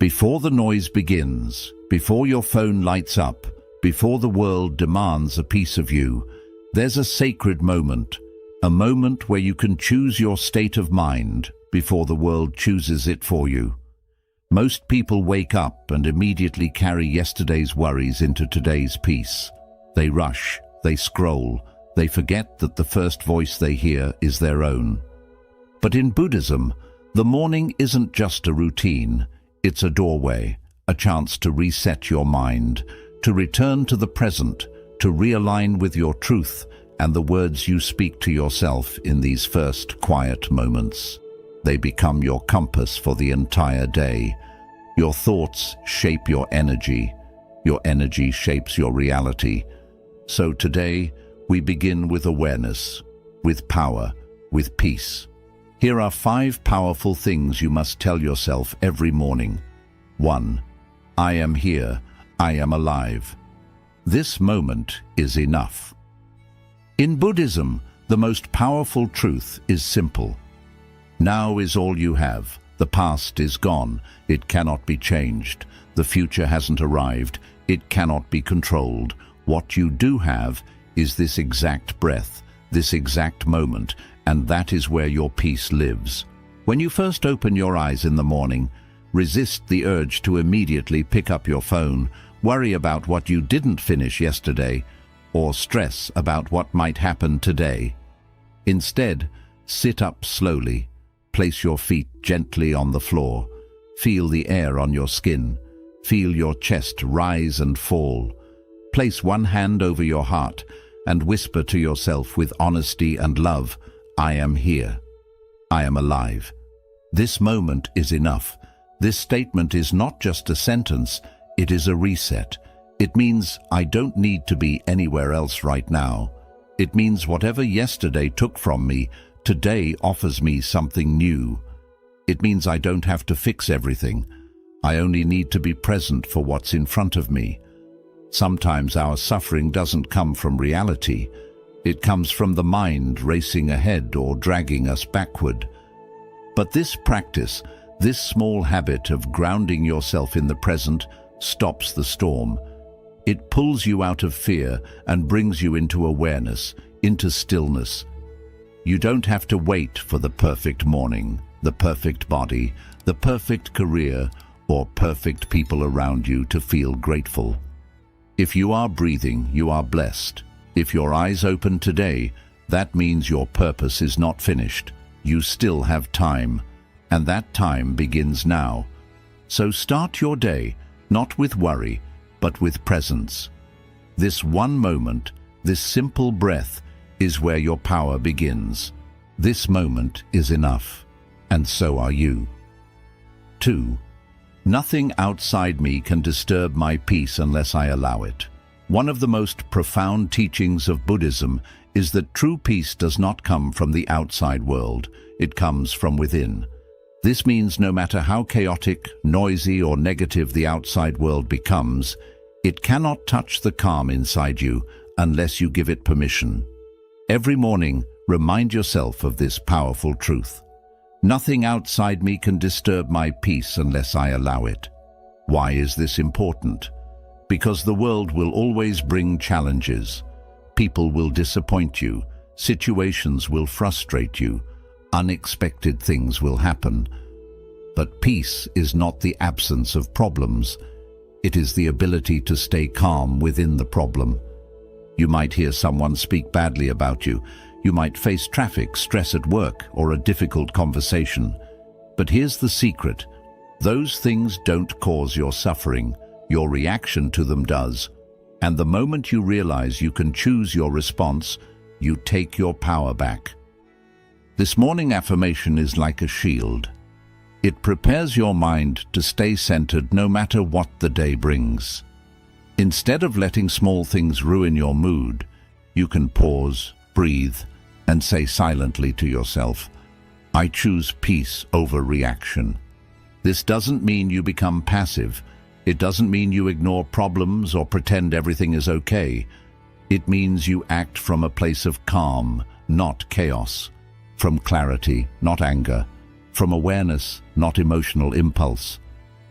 Before the noise begins, before your phone lights up, before the world demands a piece of you, there's a sacred moment, a moment where you can choose your state of mind before the world chooses it for you. Most people wake up and immediately carry yesterday's worries into today's peace. They rush, they scroll, they forget that the first voice they hear is their own. But in Buddhism, the morning isn't just a routine, it's a doorway, a chance to reset your mind, to return to the present, to realign with your truth and the words you speak to yourself in these first quiet moments. They become your compass for the entire day. Your thoughts shape your energy shapes your reality. So today, we begin with awareness, with power, with peace. Here are 5 powerful things you must tell yourself every morning. 1. I am here. I am alive. This moment is enough. In Buddhism, the most powerful truth is simple. Now is all you have. The past is gone. It cannot be changed. The future hasn't arrived. It cannot be controlled. What you do have is this exact breath, this exact moment, and that is where your peace lives. When you first open your eyes in the morning, resist the urge to immediately pick up your phone, worry about what you didn't finish yesterday, or stress about what might happen today. Instead, sit up slowly. Place your feet gently on the floor. Feel the air on your skin. Feel your chest rise and fall. Place one hand over your heart and whisper to yourself with honesty and love, I am here. I am alive. This moment is enough. This statement is not just a sentence, it is a reset. It means I don't need to be anywhere else right now. It means whatever yesterday took from me, today offers me something new. It means I don't have to fix everything. I only need to be present for what's in front of me. Sometimes our suffering doesn't come from reality. It comes from the mind racing ahead or dragging us backward. But this practice, this small habit of grounding yourself in the present, stops the storm. It pulls you out of fear and brings you into awareness, into stillness. You don't have to wait for the perfect morning, the perfect body, the perfect career, or perfect people around you to feel grateful. If you are breathing, you are blessed. If your eyes open today, that means your purpose is not finished. You still have time, and that time begins now. So start your day, not with worry, but with presence. This one moment, this simple breath, is where your power begins. This moment is enough, and so are you. 2. Nothing outside me can disturb my peace unless I allow it. One of the most profound teachings of Buddhism is that true peace does not come from the outside world, it comes from within. This means no matter how chaotic, noisy, or negative the outside world becomes, it cannot touch the calm inside you unless you give it permission. Every morning, remind yourself of this powerful truth. Nothing outside me can disturb my peace unless I allow it. Why is this important? Because the world will always bring challenges. People will disappoint you, situations will frustrate you, unexpected things will happen. But peace is not the absence of problems. It is the ability to stay calm within the problem. You might hear someone speak badly about you. You might face traffic, stress at work, or a difficult conversation. But here's the secret. Those things don't cause your suffering. Your reaction to them does. And the moment you realize you can choose your response, you take your power back. This morning affirmation is like a shield. It prepares your mind to stay centered no matter what the day brings. Instead of letting small things ruin your mood, you can pause, breathe, and say silently to yourself, I choose peace over reaction. This doesn't mean you become passive. It doesn't mean you ignore problems or pretend everything is okay. It means you act from a place of calm, not chaos, from clarity, not anger, from awareness, not emotional impulse.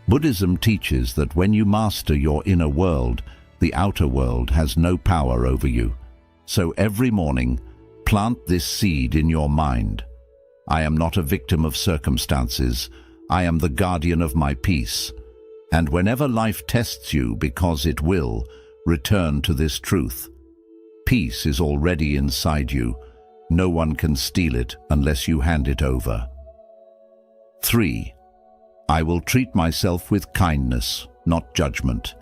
Buddhism teaches that when you master your inner world, the outer world has no power over you. So every morning, plant this seed in your mind. I am not a victim of circumstances. I am the guardian of my peace. And whenever life tests you, because it will, return to this truth. Peace is already inside you. No one can steal it unless you hand it over. 3. I will treat myself with kindness, not judgment.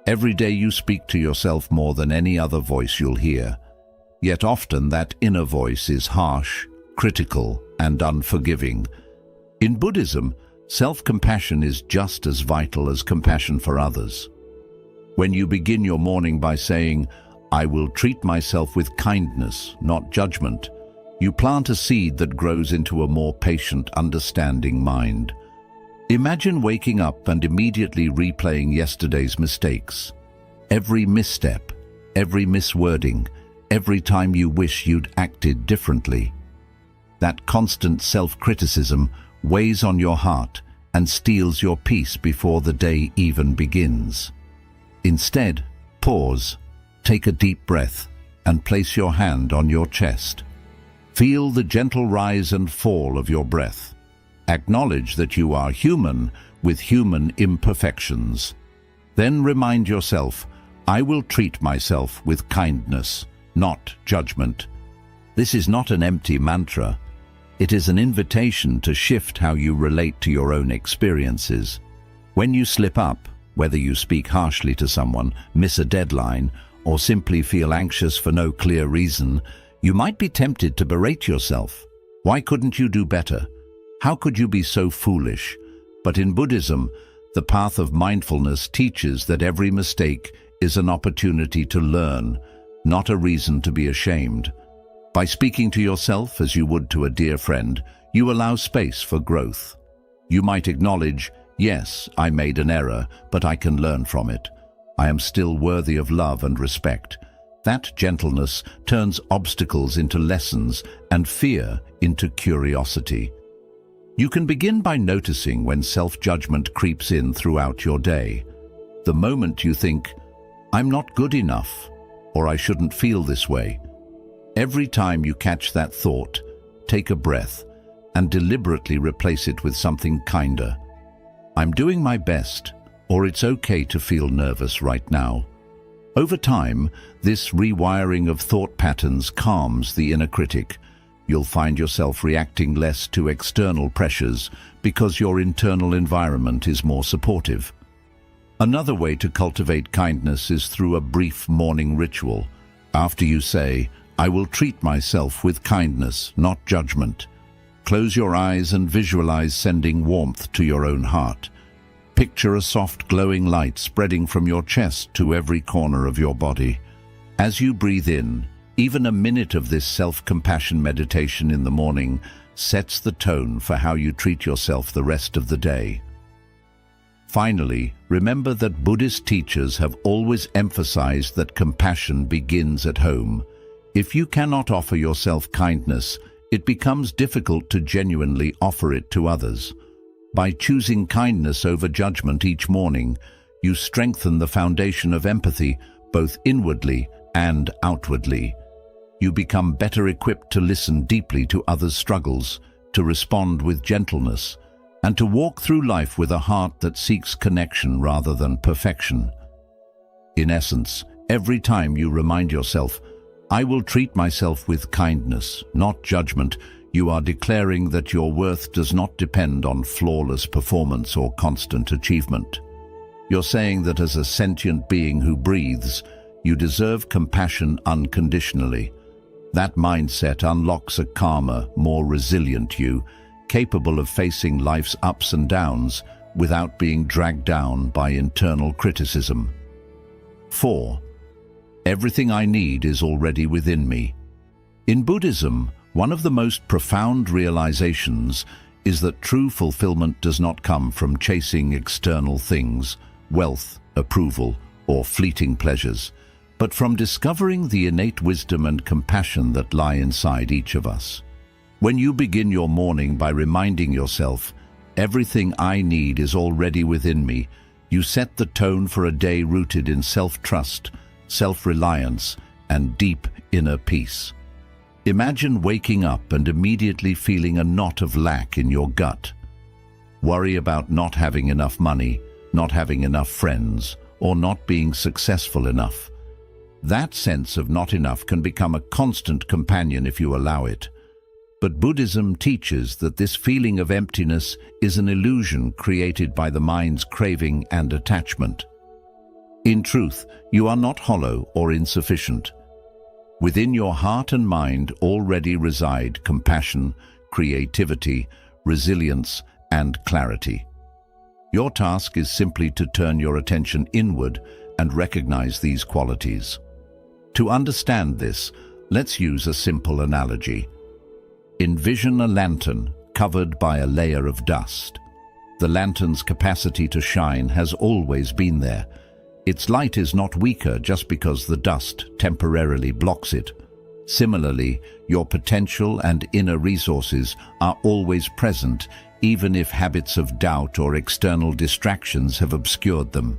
Every day you speak to yourself more than any other voice you'll hear. Yet often that inner voice is harsh, critical, and unforgiving. In Buddhism, self-compassion is just as vital as compassion for others. When you begin your morning by saying, I will treat myself with kindness, not judgment, you plant a seed that grows into a more patient, understanding mind. Imagine waking up and immediately replaying yesterday's mistakes. Every misstep, every miswording, every time you wish you'd acted differently. That constant self-criticism weighs on your heart and steals your peace before the day even begins. Instead, pause, take a deep breath, and place your hand on your chest. Feel the gentle rise and fall of your breath. Acknowledge that you are human with human imperfections. Then remind yourself, I will treat myself with kindness, not judgment. This is not an empty mantra. It is an invitation to shift how you relate to your own experiences. When you slip up, whether you speak harshly to someone, miss a deadline, or simply feel anxious for no clear reason, you might be tempted to berate yourself. Why couldn't you do better? How could you be so foolish? But in Buddhism, the path of mindfulness teaches that every mistake is an opportunity to learn, not a reason to be ashamed. By speaking to yourself as you would to a dear friend, you allow space for growth. You might acknowledge, yes, I made an error, but I can learn from it. I am still worthy of love and respect. That gentleness turns obstacles into lessons and fear into curiosity. You can begin by noticing when self-judgment creeps in throughout your day. The moment you think, I'm not good enough, or I shouldn't feel this way. Every time you catch that thought, take a breath and deliberately replace it with something kinder. I'm doing my best, or it's okay to feel nervous right now. Over time, this rewiring of thought patterns calms the inner critic. You'll find yourself reacting less to external pressures because your internal environment is more supportive. Another way to cultivate kindness is through a brief morning ritual. After you say, I will treat myself with kindness, not judgment, close your eyes and visualize sending warmth to your own heart. Picture a soft glowing light spreading from your chest to every corner of your body. As you breathe in, even a minute of this self-compassion meditation in the morning sets the tone for how you treat yourself the rest of the day. Finally, remember that Buddhist teachers have always emphasized that compassion begins at home. If you cannot offer yourself kindness, it becomes difficult to genuinely offer it to others. By choosing kindness over judgment each morning, you strengthen the foundation of empathy both inwardly and outwardly. You become better equipped to listen deeply to others' struggles, to respond with gentleness, and to walk through life with a heart that seeks connection rather than perfection. In essence, every time you remind yourself, I will treat myself with kindness, not judgment, you are declaring that your worth does not depend on flawless performance or constant achievement. You're saying that as a sentient being who breathes, you deserve compassion unconditionally. That mindset unlocks a calmer, more resilient you, capable of facing life's ups and downs without being dragged down by internal criticism. 4. Everything I need is already within me. In Buddhism, one of the most profound realizations is that true fulfillment does not come from chasing external things, wealth, approval, or fleeting pleasures, but from discovering the innate wisdom and compassion that lie inside each of us. When you begin your morning by reminding yourself, everything I need is already within me, you set the tone for a day rooted in self-trust, self-reliance, and deep inner peace. Imagine waking up and immediately feeling a knot of lack in your gut. Worry about not having enough money, not having enough friends, or not being successful enough. That sense of not enough can become a constant companion if you allow it. But Buddhism teaches that this feeling of emptiness is an illusion created by the mind's craving and attachment. In truth, you are not hollow or insufficient. Within your heart and mind already reside compassion, creativity, resilience, and clarity. Your task is simply to turn your attention inward and recognize these qualities. To understand this, let's use a simple analogy. Envision a lantern covered by a layer of dust. The lantern's capacity to shine has always been there. Its light is not weaker just because the dust temporarily blocks it. Similarly, your potential and inner resources are always present, even if habits of doubt or external distractions have obscured them.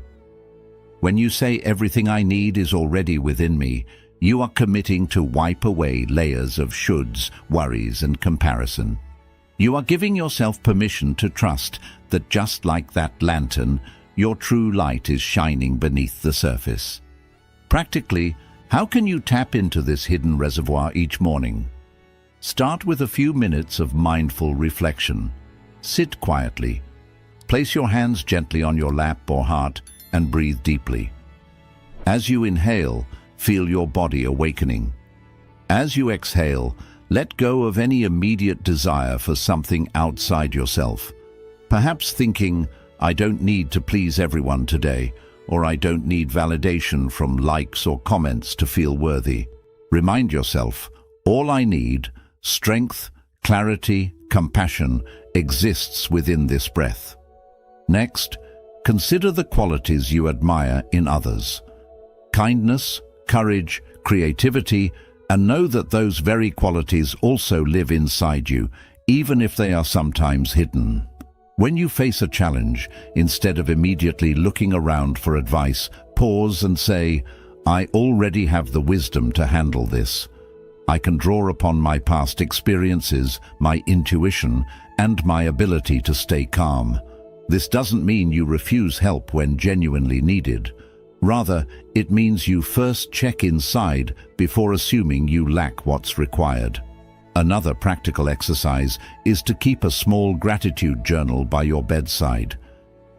When you say everything I need is already within me, you are committing to wipe away layers of shoulds, worries, and comparison. You are giving yourself permission to trust that just like that lantern, your true light is shining beneath the surface. Practically, how can you tap into this hidden reservoir each morning? Start with a few minutes of mindful reflection. Sit quietly. Place your hands gently on your lap or heart and breathe deeply. As you inhale, feel your body awakening. As you exhale, let go of any immediate desire for something outside yourself. Perhaps thinking, I don't need to please everyone today, or I don't need validation from likes or comments to feel worthy. Remind yourself, all I need, strength, clarity, compassion, exists within this breath. Next, consider the qualities you admire in others. Kindness, courage, creativity, and know that those very qualities also live inside you, even if they are sometimes hidden. When you face a challenge, instead of immediately looking around for advice, pause and say, I already have the wisdom to handle this. I can draw upon my past experiences, my intuition, and my ability to stay calm. This doesn't mean you refuse help when genuinely needed. Rather, it means you first check inside before assuming you lack what's required. Another practical exercise is to keep a small gratitude journal by your bedside.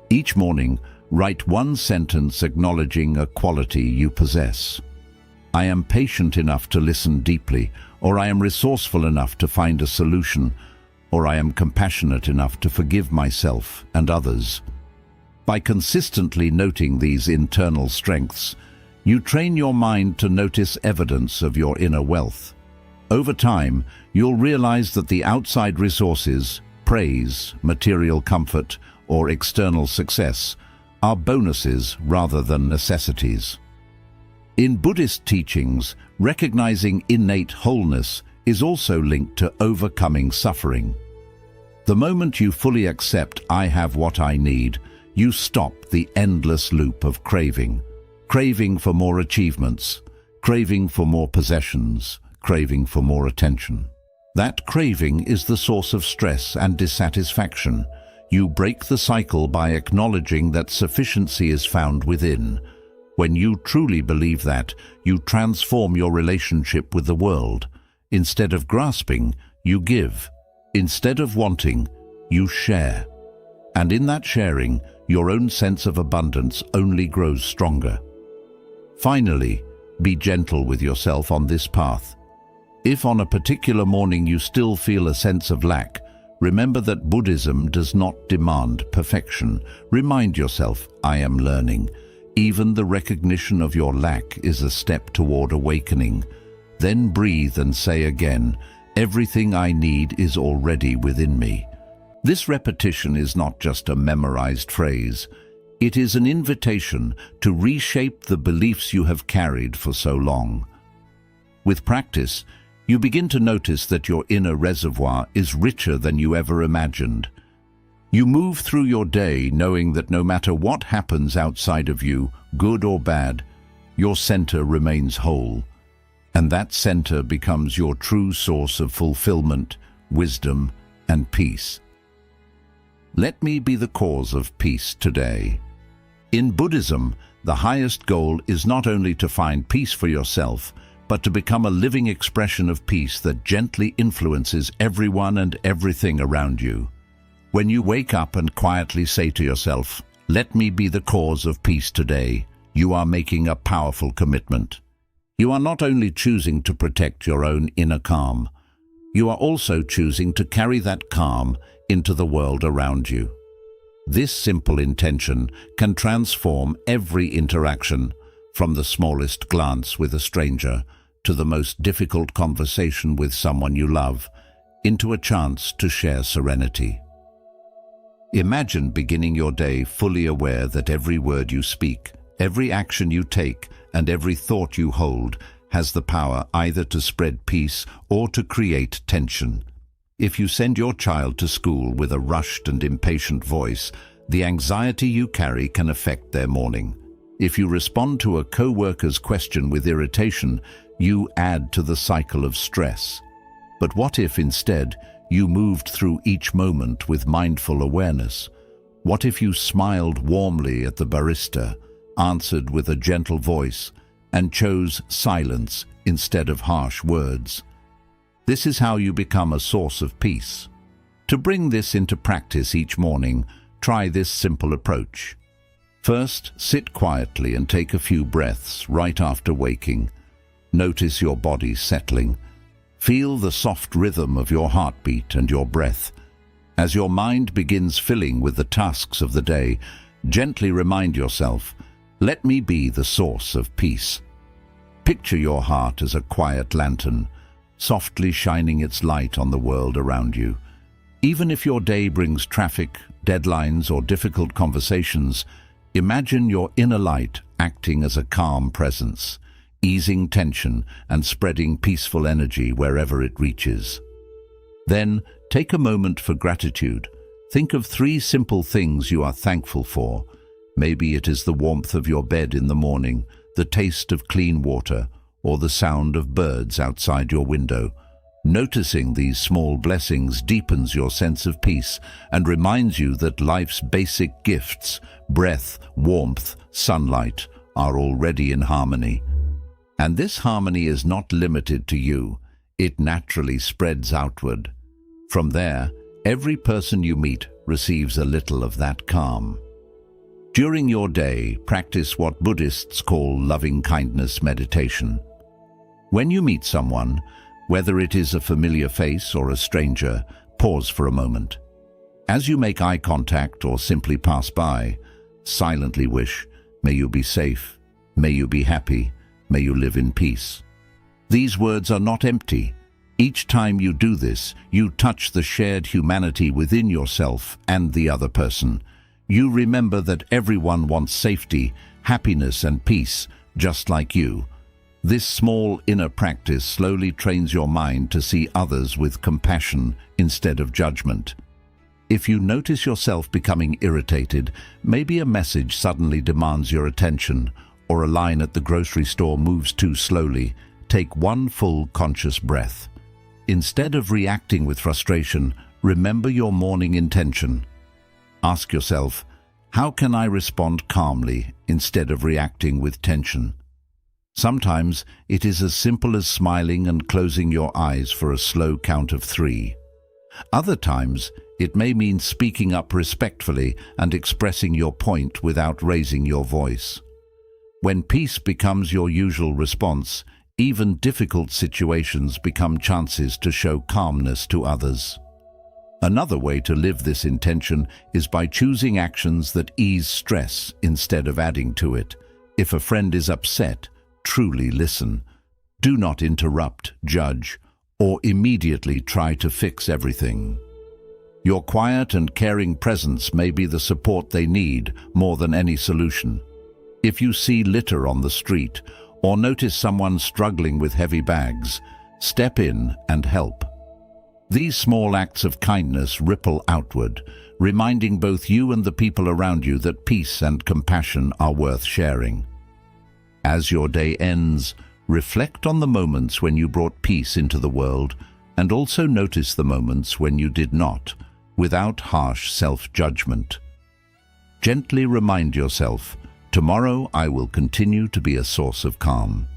Each morning, write one sentence acknowledging a quality you possess. I am patient enough to listen deeply, or I am resourceful enough to find a solution, or I am compassionate enough to forgive myself and others. By consistently noting these internal strengths, you train your mind to notice evidence of your inner wealth. Over time, you'll realize that the outside resources, praise, material comfort, or external success, are bonuses rather than necessities. In Buddhist teachings, recognizing innate wholeness is also linked to overcoming suffering. The moment you fully accept I have what I need, you stop the endless loop of craving. Craving for more achievements, craving for more possessions, craving for more attention. That craving is the source of stress and dissatisfaction. You break the cycle by acknowledging that sufficiency is found within. When you truly believe that, you transform your relationship with the world. Instead of grasping, you give. Instead of wanting, you share. And in that sharing, your own sense of abundance only grows stronger. Finally, be gentle with yourself on this path. If on a particular morning you still feel a sense of lack, remember that Buddhism does not demand perfection. Remind yourself, I am learning. Even the recognition of your lack is a step toward awakening. Then breathe and say again, everything I need is already within me. This repetition is not just a memorized phrase. It is an invitation to reshape the beliefs you have carried for so long. With practice, you begin to notice that your inner reservoir is richer than you ever imagined. You move through your day knowing that no matter what happens outside of you, good or bad, your center remains whole. And that center becomes your true source of fulfillment, wisdom, and peace. Let me be the cause of peace today. In Buddhism, the highest goal is not only to find peace for yourself, but to become a living expression of peace that gently influences everyone and everything around you. When you wake up and quietly say to yourself, "Let me be the cause of peace today," you are making a powerful commitment. You are not only choosing to protect your own inner calm, you are also choosing to carry that calm into the world around you. This simple intention can transform every interaction, from the smallest glance with a stranger to the most difficult conversation with someone you love, into a chance to share serenity. Imagine beginning your day fully aware that every word you speak, every action you take, and every thought you hold has the power either to spread peace or to create tension. If you send your child to school with a rushed and impatient voice, the anxiety you carry can affect their morning. If you respond to a co-worker's question with irritation, you add to the cycle of stress. But what if instead you moved through each moment with mindful awareness? What if you smiled warmly at the barista, answered with a gentle voice, and chose silence instead of harsh words? This is how you become a source of peace. To bring this into practice each morning, try this simple approach. First, sit quietly and take a few breaths right after waking. Notice your body settling. Feel the soft rhythm of your heartbeat and your breath. As your mind begins filling with the tasks of the day, gently remind yourself, "Let me be the source of peace." Picture your heart as a quiet lantern, softly shining its light on the world around you. Even if your day brings traffic, deadlines, or difficult conversations, imagine your inner light acting as a calm presence, easing tension and spreading peaceful energy wherever it reaches. Then, take a moment for gratitude. Think of 3 simple things you are thankful for. Maybe it is the warmth of your bed in the morning, the taste of clean water, or the sound of birds outside your window. Noticing these small blessings deepens your sense of peace and reminds you that life's basic gifts, breath, warmth, sunlight, are already in harmony. And this harmony is not limited to you. It naturally spreads outward. From there, every person you meet receives a little of that calm. During your day, practice what Buddhists call loving-kindness meditation. When you meet someone, whether it is a familiar face or a stranger, pause for a moment. As you make eye contact or simply pass by, silently wish, "May you be safe, may you be happy, may you live in peace." These words are not empty. Each time you do this, you touch the shared humanity within yourself and the other person. You remember that everyone wants safety, happiness, and peace, just like you. This small inner practice slowly trains your mind to see others with compassion instead of judgment. If you notice yourself becoming irritated, maybe a message suddenly demands your attention, or a line at the grocery store moves too slowly, take one full conscious breath. Instead of reacting with frustration, remember your morning intention. Ask yourself, how can I respond calmly instead of reacting with tension? Sometimes it is as simple as smiling and closing your eyes for a slow count of 3. Other times, it may mean speaking up respectfully and expressing your point without raising your voice. When peace becomes your usual response, even difficult situations become chances to show calmness to others. Another way to live this intention is by choosing actions that ease stress instead of adding to it. If a friend is upset, truly listen. Do not interrupt, judge, or immediately try to fix everything. Your quiet and caring presence may be the support they need more than any solution. If you see litter on the street or notice someone struggling with heavy bags, step in and help. These small acts of kindness ripple outward, reminding both you and the people around you that peace and compassion are worth sharing. As your day ends, reflect on the moments when you brought peace into the world, and also notice the moments when you did not, without harsh self-judgment. Gently remind yourself, tomorrow I will continue to be a source of calm.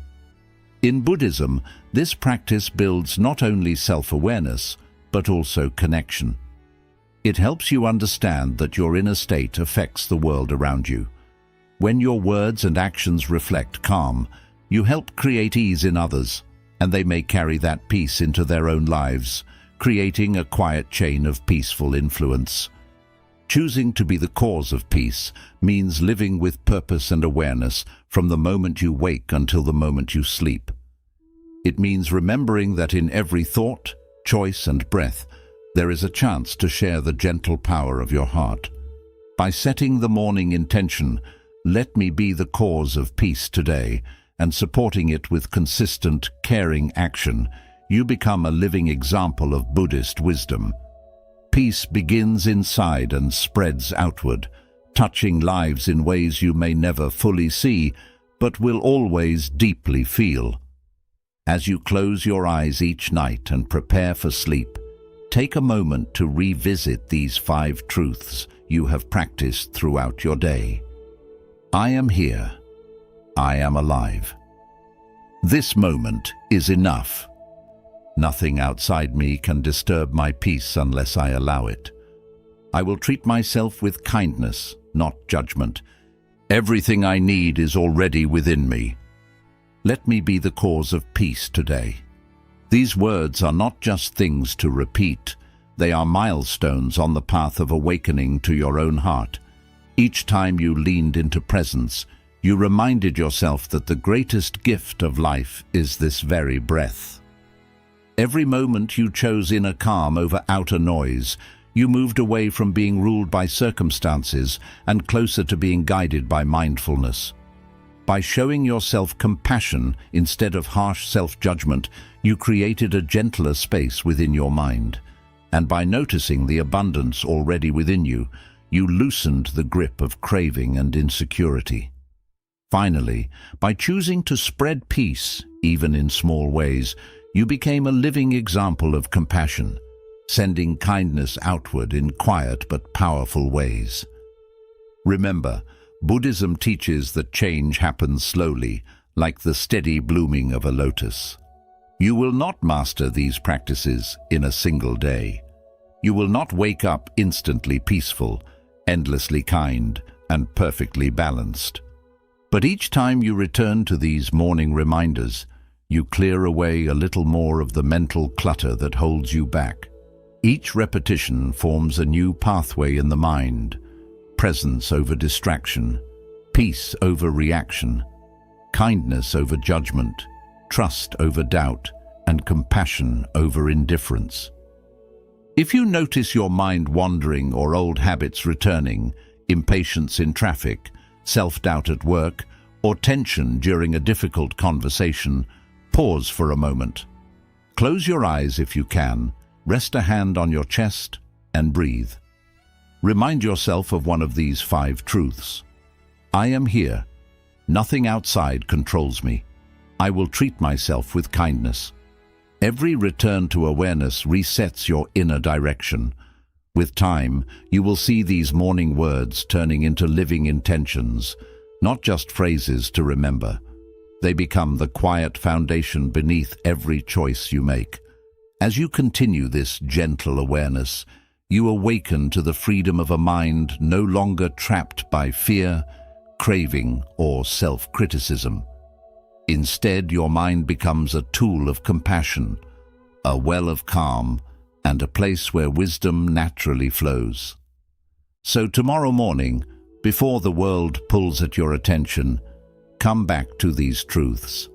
In Buddhism, this practice builds not only self-awareness, but also connection. It helps you understand that your inner state affects the world around you. When your words and actions reflect calm, you help create ease in others, and they may carry that peace into their own lives, creating a quiet chain of peaceful influence. Choosing to be the cause of peace means living with purpose and awareness from the moment you wake until the moment you sleep. It means remembering that in every thought, choice and breath, there is a chance to share the gentle power of your heart. By setting the morning intention, "Let me be the cause of peace today," and supporting it with consistent, caring action, you become a living example of Buddhist wisdom. Peace begins inside and spreads outward, touching lives in ways you may never fully see, but will always deeply feel. As you close your eyes each night and prepare for sleep, take a moment to revisit these 5 truths you have practiced throughout your day. I am here. I am alive. This moment is enough. Nothing outside me can disturb my peace unless I allow it. I will treat myself with kindness, not judgment. Everything I need is already within me. Let me be the cause of peace today. These words are not just things to repeat. They are milestones on the path of awakening to your own heart. Each time you leaned into presence, you reminded yourself that the greatest gift of life is this very breath. Every moment you chose inner calm over outer noise, you moved away from being ruled by circumstances and closer to being guided by mindfulness. By showing yourself compassion instead of harsh self-judgment, you created a gentler space within your mind. And by noticing the abundance already within you, you loosened the grip of craving and insecurity. Finally, by choosing to spread peace, even in small ways, you became a living example of compassion, sending kindness outward in quiet but powerful ways. Remember, Buddhism teaches that change happens slowly, like the steady blooming of a lotus. You will not master these practices in a single day. You will not wake up instantly peaceful, endlessly kind, and perfectly balanced. But each time you return to these morning reminders, you clear away a little more of the mental clutter that holds you back. Each repetition forms a new pathway in the mind: presence over distraction, peace over reaction, kindness over judgment, trust over doubt, and compassion over indifference. If you notice your mind wandering or old habits returning, impatience in traffic, self-doubt at work, or tension during a difficult conversation, pause for a moment. Close your eyes if you can, rest a hand on your chest, and breathe. Remind yourself of one of these 5 truths. I am here. Nothing outside controls me. I will treat myself with kindness. Every return to awareness resets your inner direction. With time, you will see these morning words turning into living intentions, not just phrases to remember. They become the quiet foundation beneath every choice you make. As you continue this gentle awareness, you awaken to the freedom of a mind no longer trapped by fear, craving, or self-criticism. Instead, your mind becomes a tool of compassion, a well of calm, and a place where wisdom naturally flows. So tomorrow morning, before the world pulls at your attention, come back to these truths.